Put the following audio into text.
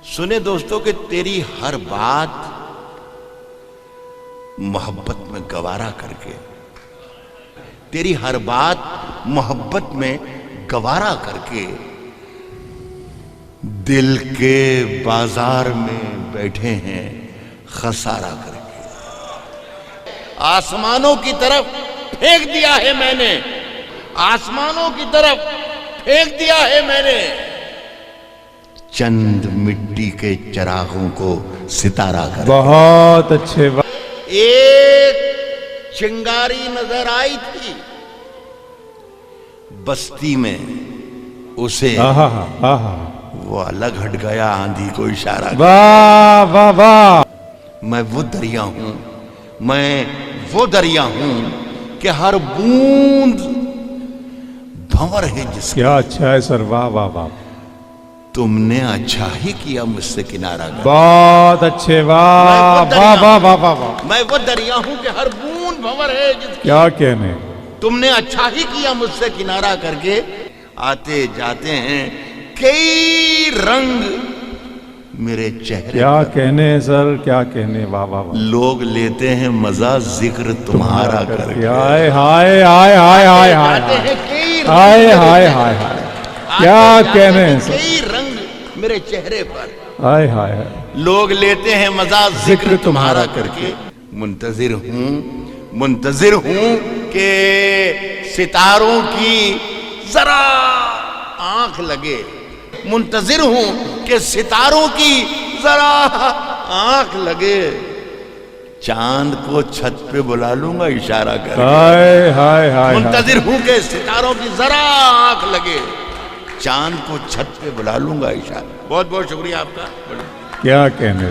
سنے دوستوں کہ تیری ہر بات محبت میں گوارا کر کے، تیری ہر بات محبت میں گوارا کر کے دل کے بازار میں بیٹھے ہیں خسارہ کر کے۔ آسمانوں کی طرف پھینک دیا ہے میں نے، آسمانوں کی طرف پھینک دیا ہے میں نے، چند مٹی کے چراغوں کو ستارہ کر۔ بہت اچھے ایک چنگاری نظر آئی تھی بستی میں، اسے وہ الگ ہٹ گیا، آندھی کو اشارہ کر۔ واہ واہ واہ، میں وہ دریا ہوں، میں وہ دریا ہوں کہ ہر بوند بھنور ہے جس کی۔ کیا اچھا ہے سر، واہ واہ واہ، تم نے اچھا ہی کیا مجھ سے کنارہ کر۔ بہت اچھے، واہ واہ واہ واہ واہ، میں وہ دریا ہوں کہ ہر بوند بھنور ہے جس کی۔ کیا کہنے، تم نے اچھا ہی کیا مجھ سے کنارہ کر کے۔ آتے جاتے ہیں کئی رنگ میرے چہرے کیا پر، کہنے سر، کیا کہنے، واہ واہ واہ، لوگ لیتے ہیں مزہ ذکر تمہارا کر کے۔ ہائے ہائے ہائے ہائے ہائے ہائے جاتے ہیں کئی رنگ ہائے میرے ہائے چہرے ہائے پر، ہائے، آتے کیا جاتے کہنے ہیں سر، کئی رنگ میرے چہرے پر، ہائے ہائے ہائے، لوگ لیتے ہیں مزہ ذکر تمہارا کر کے۔ منتظر ہوں کہ ستاروں کی ذرا آنکھ لگے، منتظر ہوں کہ ستاروں کی ذرا آنکھ لگے، چاند کو چھت پہ بلا لوں گا اشارہ کر کے۔ ہائے ہائے ہائے، منتظر ہوں کہ ستاروں کی ذرا آنکھ لگے، چاند کو چھت پہ بلا لوں گا اشارہ۔ بہت بہت شکریہ آپ کا۔ کیا کہنے۔